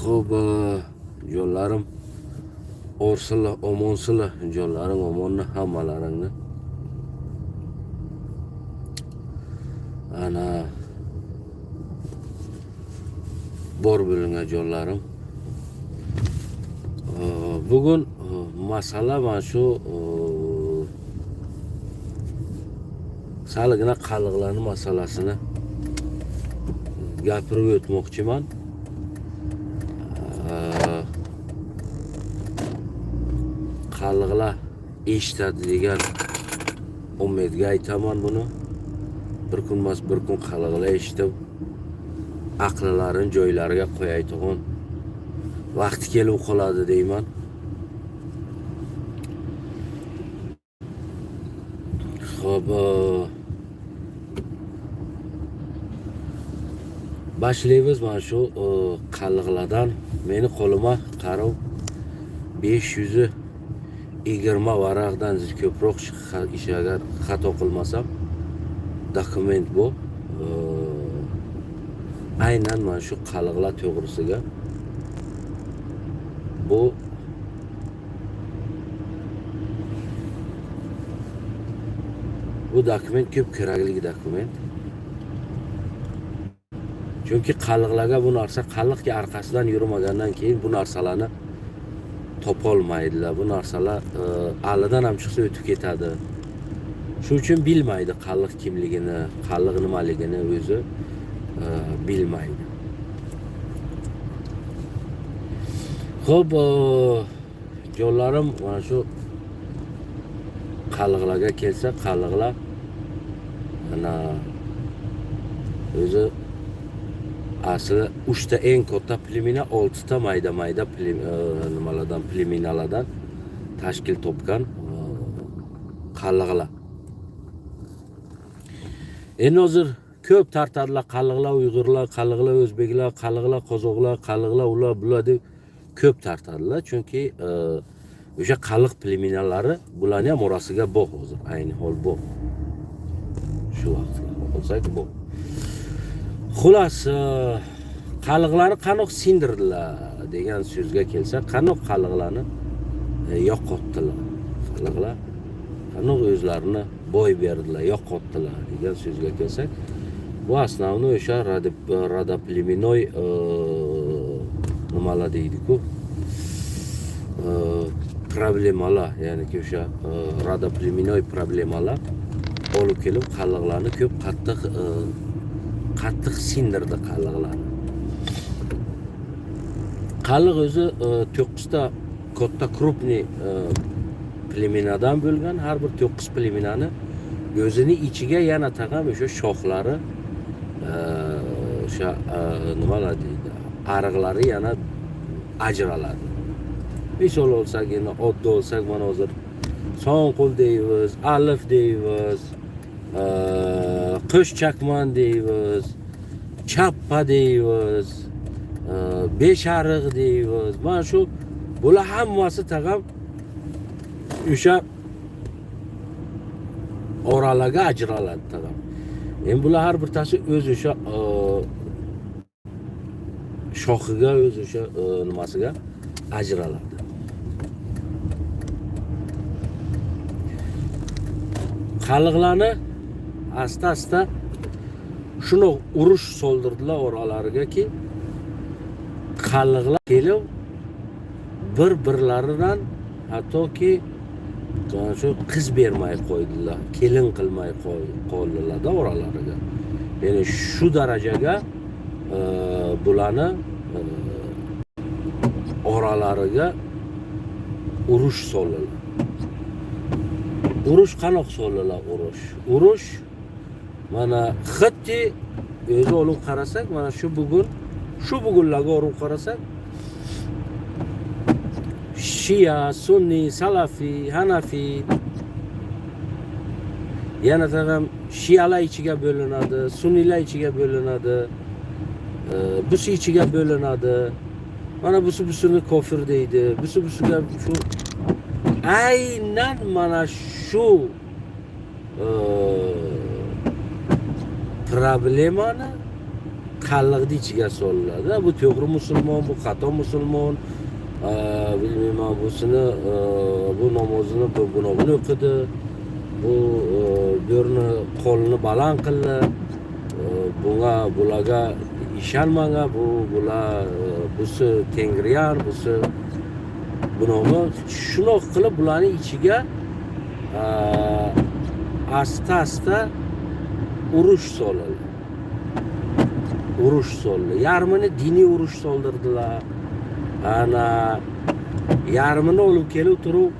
Xo'p, yo'llarim o'rsizlar, omonsilar, jonlaring omonni hammalaringni. Ana bor bo'lingan jonlarim. Bugun masala mana shu saligina qaliqlarni masalasini gapirib o'tmoqchiman. Qaliqlar eshitadi degan umidga aytaman buni. Bir kun emas, bir kun qaliqlar eshitib aqllarini joylariga qo'yaydigan vaqti kelib qoladi deyman. Xo'p, boshlaymiz mana shu qaliqlardan. Meni qo'lima qarab 520 varaqdan ko'proq agar xato qilmasam dokument bu. Aynan mana shu qaliqlar to'g'risiga bu dokument ko'p kerakli dokument. Chunki qaliqlarga bu narsa qaliqga orqasidan yurmagandan keyin bu narsalarni topolmaydilar. Bu narsalar alidan ham chiqsa o'tib ketadi. Shuning uchun bilmaydi qaliq kimligini, qaliq nimaligini o'zi bilmaydi. Xo'p, jonlarim, mana shu qaliqlarga kelsa, qaliqlar ana o'zi asli 3 ta eng katta plemena, 6 ta mayda-mayda nimalardan, plemenalardan tashkil topgan qaliqlar. Endi hozir ko'p tartarlar qaliqlar, Uyg'urlar, qaliqlar, o'zbeklar, qaliqlar, qozoqlar, qaliqlar, ular bular deb ko'p tartarlar. Chunki o'sha qaliq plemenalari bularni ham orasiga bor hozir, ayni hol bor. Shu vaqtga olsak bu. Xullas, qaliqlarni qanoq sindirdilar degan so'zga kelsa, qanoq qaliqlarni yo'qotdilar. Qaliqlar qanoq o'zlarini boy berdilar, yo'qotdilar degan so'zga kelsak, bu asnovni o'sha radoplemenoy nimalar deydi-ku, problemalar, ya'ni o'sha radoplemenoy problemalar olib kelib qaliqlarni ko'p qattiq sindirdi qaliqlarni. Qaliq o'zi 9 ta katta krupniy plemenadan bo'lgan. Har bir 9 plemenani o'zini ichiga yana taqam o'sha shoxlari, o'sha nimalar deydi, ariqlari yana ajraladi. Misol olsak, endi oddiy olsak, mana hozir So'nqul deymiz, Alif deymiz, Qo'shchakman deymiz, Chappa deymiz, Beshariq deymiz. Mana shu bular hammasi taqam o'sha oralarga ajraladi taqam. Endi bular har birtasi o'z o'sha shoxiga, o'z o'sha nimasiga ajraladi. Qaliqlarni asta-asta shuni urush soldirdilar oralarigaki, qaliqlar kelib bir-birlaridan hattoki shu qiz bermay qo'ydilar, kelin qilmay qoldilar-da oralariga. Ya'ni shu darajaga bularni oralariga urush soldilar. Urush qanoq soldilar? Urush mana xuddi o'zi olib qarasak, mana shu bugunlarga olib qarasak, Shia, Sunni, Salafi, Hanafi, yana ham Shialar ichiga bo'linadi, Sunnilar ichiga bo'linadi, busi ichiga bo'linadi. Mana busini kofir deydi, busiga shu aynan mana shu problemani qalliqni ichiga solinadi. Bu to'g'ri musulmon, bu xato musulmon, bilmayman busini bu namozini bu gunohini o'qidi, bu bo'rni qo'lini baland qildi, bularga ishonmanglar, bular busi tengriyan, busi bunovi shunoq qilib bularni ichiga asta urush soldi. Yarmini diniy urush soldirdilar. Ana yarmini olib kelib turib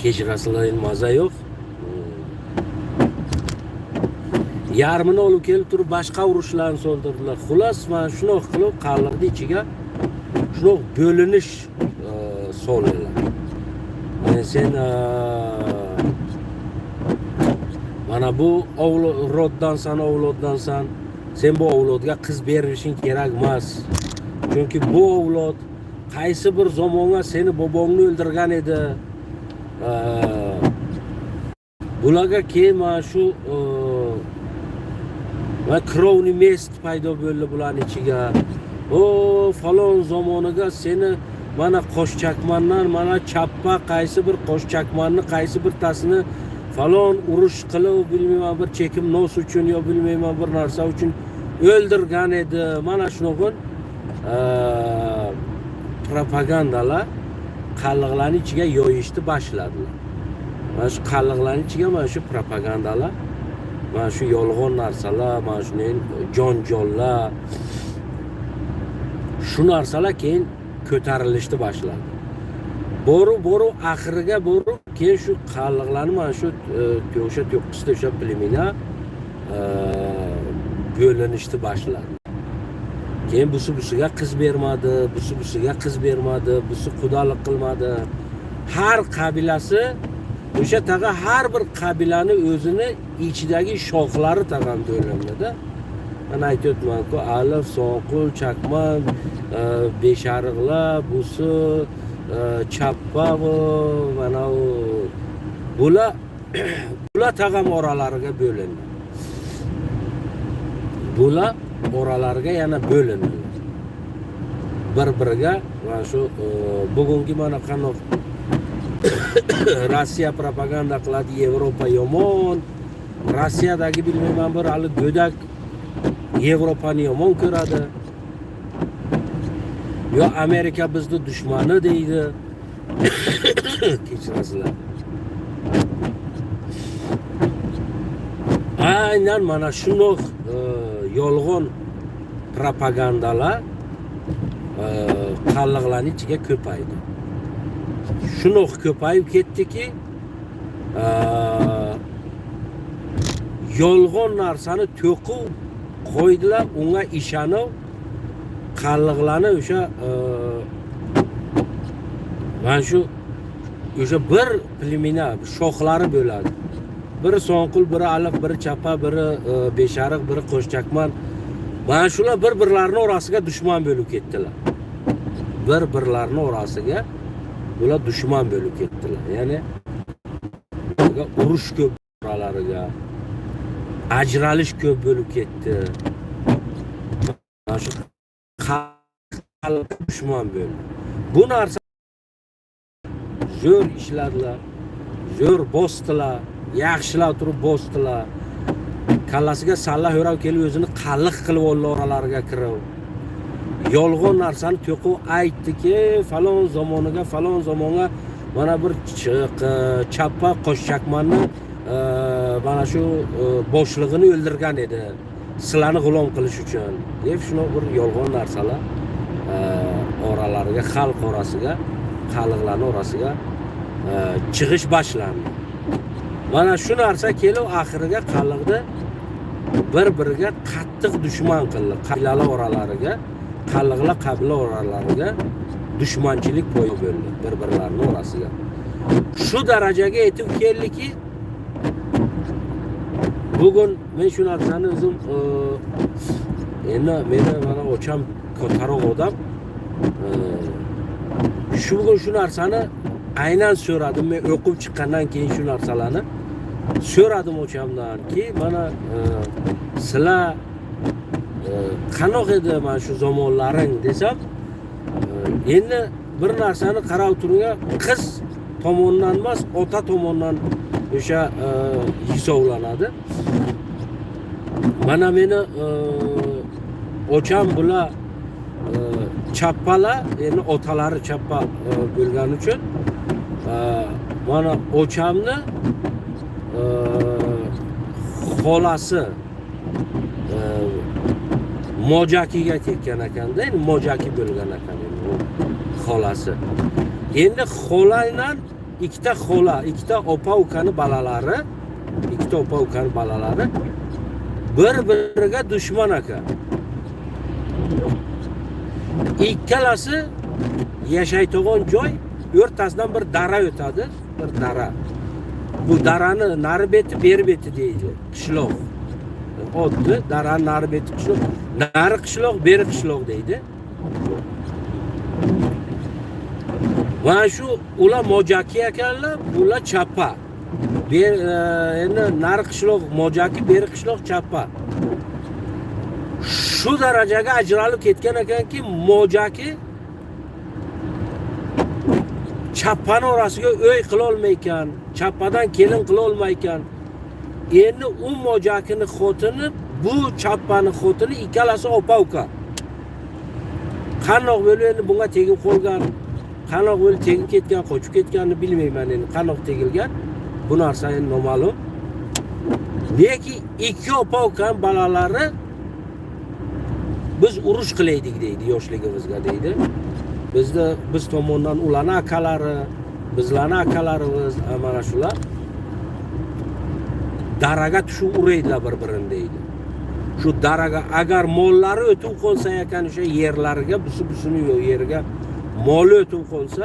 kechirasizlar, maza yo'q. Yarmini olib kelib turib boshqa urushlarni soldirdilar. Xullas, mana shunoq qilib qalliqni ichiga shunoq bo'linish soldilar. Sen mana bu avloddansan, sen bu avlodga qiz berishing kerak emas. Chunki bu avlod qaysi bir zamonga seni bobongni o'ldirgan edi. Bularga keyin mana shu va krovni mest paydo bo'ldi bularning ichiga. Falon zamoniga seni mana qo'shchakmandan, mana chappa qaysi bir qo'shchakmanni qaysi bir tasini falon urush qilib, bilmayman bir chekim nos uchun yo bilmayman bir narsa uchun o'ldirgan edi. Mana shunaqa propagandalar qalliqlarning ichiga yoyishni boshladilar. Mana shu qalliqlarning ichiga mana shu propagandalar, mana shu yolg'on narsalar, mana shu jonjonlar, shu narsalar keyin ko'tarilishni boshladi. Boru oxiriga keyin shu qalliqlarni mana shu o'sha 9 ta o'sha plemena bo'linishni boshladi. Keyin busiga qiz bermadi, busiga qiz bermadi, busi xudolik qilmadi. Har qabilasi o'sha taqa har bir qabilani o'zini ichidagi shoxlari taqam bo'linadi. Mana aytayotman-ku, alif, so'nqul, chakman, beshariqlar, busi, chappa mana bular taqam oralariga bo'lindi. Bular oralariga yana bo'lindi. Bir-biriga mana shu bugungi mana qanoq Rossiya propaganda qiladi, Yevropa yomon, Rossiyadagi bilmayman bir hali go'dak Yevropani yomon ko'radi. Yo Amerika bizni dushmani deydi. Kechirasizlar. Aynan mana shundoq yolg'on propagandalar qalliqlarning ichiga ko'paydi. Shundoq ko'payib ketdiki, yolg'on narsani to'qib qo'ydilar, unga ishonib qalliqlarni o'sha mana shu o'sha bir plemena shoxlari bo'ladi. Biri so'nqul, biri alif, biri chappa, biri beshariq, biri qo'shchakman. Mana shular bir-birlarining orasiga dushman bo'lib ketdilar. Bir-birlarining orasiga bular dushman bo'lib ketdilar. Ya'ni urush ko'p oralariga, ajralish ko'p bo'lib ketdi. Mana shu qalb dushman bo'ldi. Bu narsa zo'r ishladilar, zo'r bosdilar, yaxshilar turib bosdilar. Kallasiga sallah o'rab kelib o'zini qalliq qilib oldi oralariga kirib. Yolg'on narsani to'qib aytdiki, falon zamonga mana bir chappa qo'shchakmanni mana shu boshlig'ini o'ldirgan edi. Sizlarni g'ulom qilish uchun. Deb shuna bir yolg'on narsalar oralariga, xalq orasiga, qalliqlarning orasiga chiqish boshlandi. Mana shu narsa kelib oxiriga qalliqni bir-biriga qattiq dushman qildi. Qabilalar oralariga, qalliqlar qabila oralariga dushmanchilik paydo bo'ldi bir-birlarining orasiga. Shu darajaga yetib keldiki, bugun men shu narsani o'zim endi meni mana o'cham ko'taroq odam bugun shu narsani aynan so'radim. Men o'qib chiqqandan keyin shu narsalarni so'radim o'chamdan ki mana sizlar qanoq edi mana shu zamonlaring desam, endi bir narsani qarab turing, qiz tomonidan emas, ota tomonidan o'sha hisoblanadi. Mana meni o'cham bular chappalar, endi otalari chappa bo'lgani uchun mana o'chamni xolasi Mojakiga tekkan ekanda, endi Mojaki bo'lgan ekan endi u xolasi. Endi xolaydan ikkita xola, ikkita opa ukani bolalari, bir-biriga dushman ekan. Ikkalasi yashaydigan joy o'rtasidan bir dara o'tadi, bir dara. Bu darani nari beti, beri beti deydi, qishloq. Oddi darani nari beti qishloq, nari qishloq, beri qishloq deydi. Mana shu ular Mojaki ekanlar, bular chappa. Endi nari qishloq Mojaki, beri qishloq chappa. Shu darajaga ajralib ketgan ekanki, Mojaki chappani orasiga uy qila olmaykan, chappadan kelin qila olmaykan. Endi u Mojakini xotini, bu chappani xotini ikkalasi opa-uka. Qanoq bo'lib endi bunga tegib qolgan, qanoq bo'lib tegib ketgan, qochib ketganini bilmayman endi, qanoq tegilgan. Bu narsa endi noma'lum. Lekin ikki opa-uka bolalari biz urush qilaydik deydi yoshligimizga deydi. Biz tomondan ularning akalari, bizlarning akalarimiz mana shular daraga tushib uraydilar bir-birini deydi. Shu daraga agar mollari o'tib qolsa ekan o'sha yerlariga, busini yo'q yeriga moli o'tib qolsa,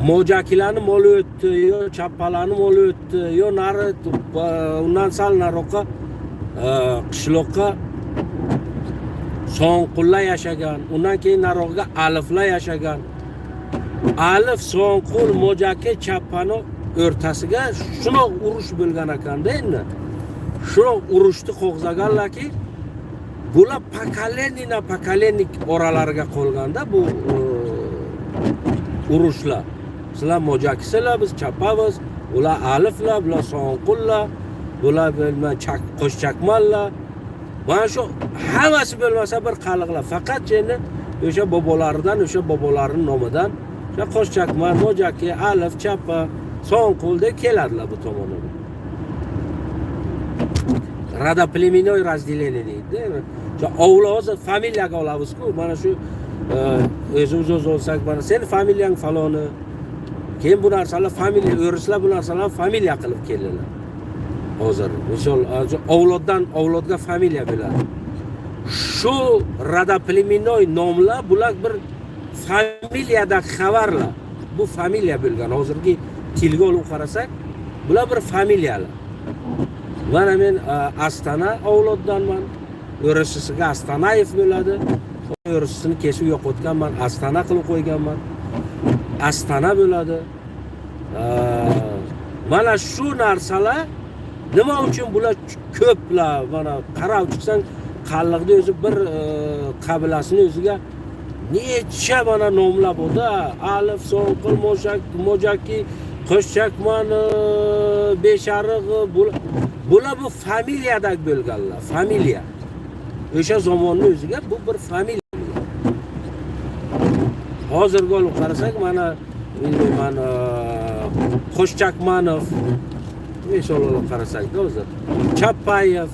Mojakilarning moli o'tdi, yo chappalarning moli o'tdi, yo nari undan sal nariroqqa qishloqqa So'nqullar yashagan, undan keyin nariroqqa Aliflar yashagan. Alif, So'nqul, Mojaki, chappani o'rtasiga shunoq urush bo'lgan ekanda endi. Shunoq urushni qo'g'zaganlarki, bular pokolennik oralariga qolganda bu urushlar. Sizlar Mojakisizlar, biz chappamiz, ular Aliflar, bular So'nqullar, bular bilmem qo'shchakmonlar. Mana shu hammasi bo'lmasa bir qaliqlar. Faqat endi o'sha bobolaridan, o'sha bobolarining nomidan o'sha qo'shchakmon, Mojaki, Alif, chappa, So'nqul deb keladilar bu tomonga. Rada plemennoy разделение deydi. O'sha ovloz familiyaga olamiz-ku. Mana shu o'zimiz olsak, mana sen familiyang faloni. Keyin bu narsalar familiya, o'rislar bu narsalar familiya qilib keladilar. Hozir misol avlodga familiya bo'ladi. Shu rada plemennoy nomlar bular bir familiyada xabarlar. Bu familiya bo'lgan. Hozirgi tilga olib qarasak, bular bir familiyalar. Mana men Astana avloddanman. O'risisiga Astanayev bo'ladi. O'risisini kesib yo'qotganman, Astana qilib qo'yganman. Astana bo'ladi. Mana shu narsalar nima uchun bular ko'plar, mana qarab chiqsang, Qalliqda o'zi bir qabilasini o'ziga necha mana nomlar bo'ldi. Alif, So'nqul, Mojaki, Qo'shchakmon, Beshariq, bular bu familiyadak bo'lganlar, familiya. O'sha zamonning o'ziga bu bir familiya. Hozirga olib qarasak, mana bilmayman Qo'shchakmonov misol olib qarasak-da hozir Chappayev,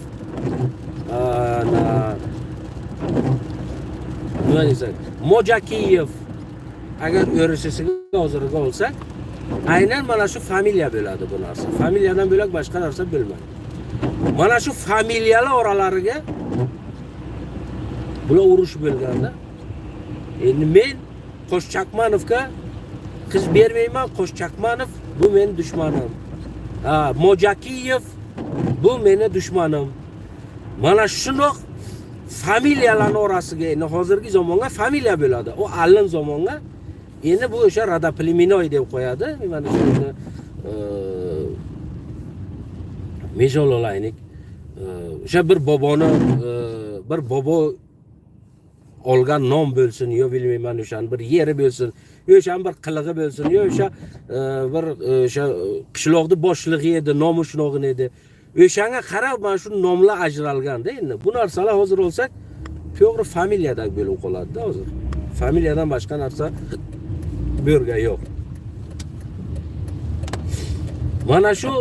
nima desak, Mojakiyev, agar o'risisiga hozirga olsak, aynan mana shu familiya bo'ladi bu narsa. Familiyadan bo'lak boshqa narsa bo'lmaydi. Mana shu familiyalar oralariga bular urush bo'lganda, endi men Qo'shchakmonovga qiz bermayman, Qo'shchakmonov bu men dushmanim. Mojakiyev bu meni dushmanim. Mana shunoq familiyalarning orasiga, endi hozirgi zamonga familiya bo'ladi. O allin zamonga Endi bu o'sha radapleminoy deb qo'yadi. Mana shuni misol olaylik. O'sha bir boboni bir bobo olgan nom bo'lsin, yo bilmayman o'shan bir yeri bo'lsin, yo o'shan bir qilig'i bo'lsin, yo o'sha bir o'sha qishloqni boshlig'i edi, nomi shunog'in edi. O'shanga qarab mana shu nomlar ajralganda endi bu narsalar hozir olsak, to'g'ri familiyadan bo'lib qoladi-da hozir. Familiyadan boshqa narsa bu yerga yo'q. Mana shu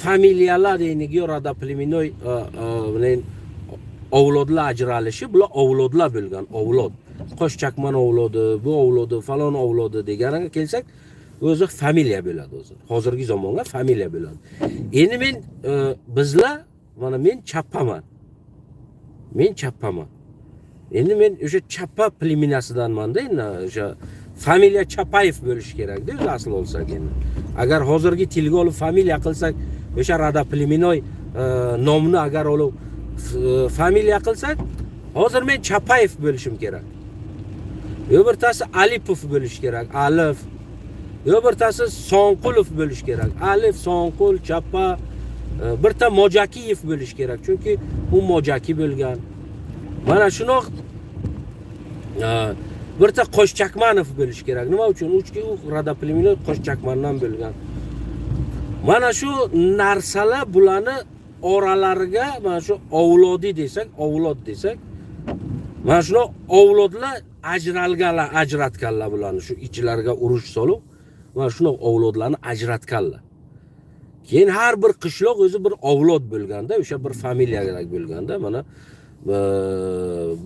familiyalar deylik, yo radapleminoy bilan avlodlar ajralishi, bular avlodlar bo'lgan, avlod. Qo'shchakman avlodi, bu avlodi, falon avlodi deganiga kelsak, o'zi familiya bo'ladi o'zi. Hozirgi zamonga familiya bo'ladi. Endi men bizlar, mana men chappaman. Men chappaman. Endi men o'sha chappa plemenasidanman-da, endi o'sha familiya Chapayev bo'lish kerak-da o'zi asl olsak endi. Agar hozirgi tilga olib familiya qilsak, o'sha radapleminoy nomni agar olib familiya qilsak, hozir men Chapayev bo'lishim kerak. Yo birtasi Alipov bo'lish kerak, Alif. Yo birtasi Sonqulov bo'lish kerak. Alif, Sonqul, Chappa, birta Mojakiyev bo'lish kerak. Chunki u Mojaki bo'lgan. Mana shunoq birta Qo'shchakmanov bo'lish kerak. Nima uchun? Chunki u radapleminoy Qo'shchakmandan bo'lgan. Mana shu narsalar bularni oralariga mana shu avlodi desak, avlod desak, mana shu avlodlar ajratganlar bularni shu ichlariga urush solib, mana shu avlodlarni ajratganlar. Keyin har bir qishloq o'zi bir avlod bo'lganda, o'sha bir familiyaga bo'lganda, mana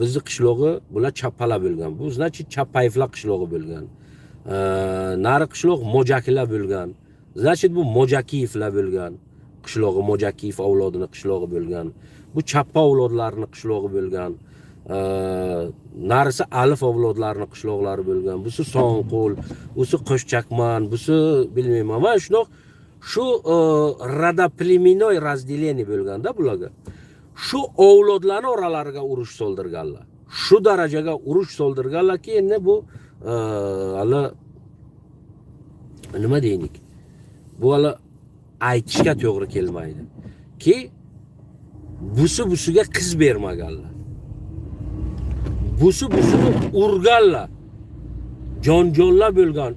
bizni qishlog'i bular chappalar bo'lgan. Bu значит Chapayevlar qishlog'i bo'lgan. Nari qishloq Mojakilar bo'lgan. Значит bu Mojakiyevlar bo'lgan. Qishlog'i Mojakiyev avlodining qishlog'i bo'lgan. Bu Chappa avlodlarining qishlog'i bo'lgan. Narisi Alif avlodlarining qishloqlari bo'lgan. Busi Sonqul, busi Qo'shchakman, busi bilmayman. Mana shu radapleminoy razdelение bo'lganda bularga. Shu avlodlarning oralariga urush soldirganlar. Shu darajaga urush soldirganlarki, endi bu hali nima deylik? Bu hali aytishga to'g'ri kelmaydi. Ki busiga qiz bermaganlar. Busini urganlar. Jonjonlar bo'lgan.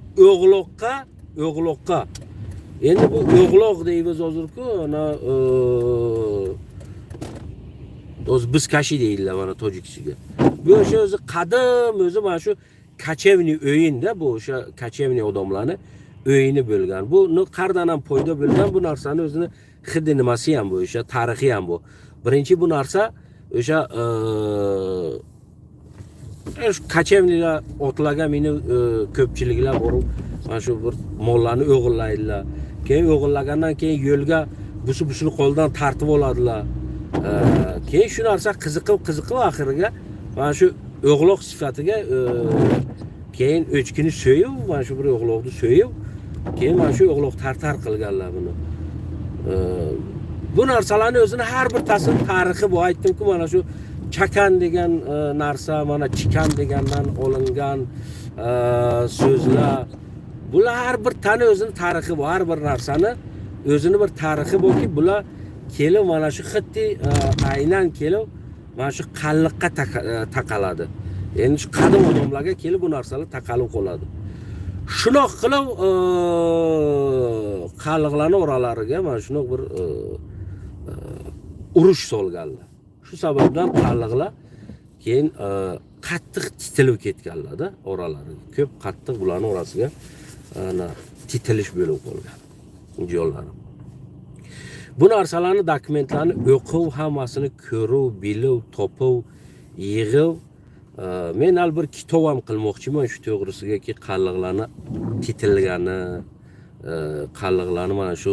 O'g'loqqa. Endi bu o'g'loq deymiz hozir-ku, ana biz kashi deydilar mana tojikisiga. Bu o'zi qadim o'zi mana shu kachevni o'yinda, bu o'sha kachevni odamlarni o'yini bo'lgan. Bu qardan ham foyda bo'lgan bu narsani o'zini xiddi nimasi ham bu, o'sha tarixiy ham bu. Birinchi bu narsa o'sha kachevnilar otlarga meni ko'pchiliklar borib, mana shu bir mollarni o'g'illaydilar. Keyin o'g'illagandan keyin yo'lga busini qo'ldan tartib oladilar. Keyin shu narsa qiziqib oxiriga mana shu o'g'loq sifatiga keyin o'chkini so'yib, mana shu bir o'g'loqni so'yib, keyin mana shu o'g'loq tartar qilganlar buni. Bu narsalarni o'zini har bir tasir tarixi bu. Aytdim-ku, mana shu chakan degan narsa, mana chikan degandan olingan so'zlar. Bular har bir tani o'zini tarixi bor, har bir narsani o'zini bir tarixi borki, bular kelib mana shu xuddi aynan kelib mana shu qalliqqa taqaladi. Endi shu qadim odamlarga kelib bu narsalar taqalib qoladi. Shunoq qilib qalliqlarning oralariga mana shunoq bir urush solganlar. Shu sababdan qalliqlar keyin qattiq titilib ketganlar-da oralari. Ko'p qattiq bularning orasiga ana titilish bo'lib qolgan jo'llari. Bu narsalarni dokumentlarni o'qib, hammasini ko'rib, bilib, topib, yig'ib, men al bir kitob ham qilmoqchiman shu to'g'risigaki, qalliqlarni titilgani, qalliqlarni mana shu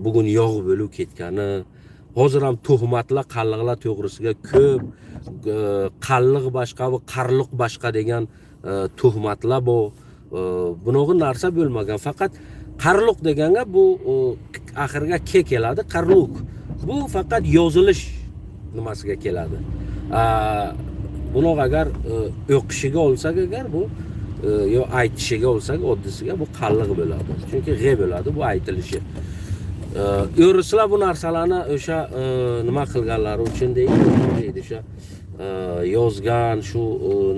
bugun yog' bo'lib ketgani, hozir ham tuhmatlar qalliqlar to'g'risiga ko'p, qalliq boshqa va qarliq boshqa degan tuhmatlar bor. Bunaqa narsa bo'lmagan. Faqat qarliq deganga bu oxirga keladi, qarliq. Bu faqat yozilish nimasiga keladi. buni agar o'qishiga olsak agar bu yo aytishiga olsak oddisiga bu qalliq bo'ladi. Chunki g'e bo'ladi bu aytilishi. O'rislar bu narsalarni o'sha nima qilganlari uchun deydi o'sha yozgan shu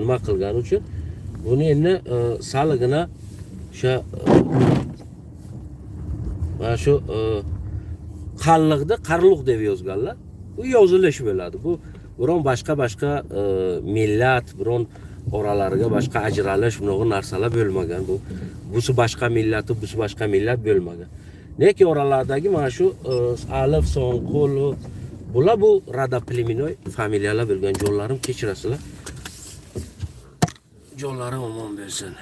nima qilgani uchun buni endi saligina o'sha mana shu qalliqni qarluq deb yozganlar. Bu yozilish bo'ladi. Bu biron boshqa millat, biron oralariga boshqa ajralish bunaqa narsalar bo'lmagan. Busi boshqa millati, busi boshqa millat bo'lmagan. Lekin oralardagi mana shu alif, son, qo'l bular bu radopleminoy familiyalar bo'lgan. Jonlarim kechirasizlar. Jonlarim omon bo'lsin.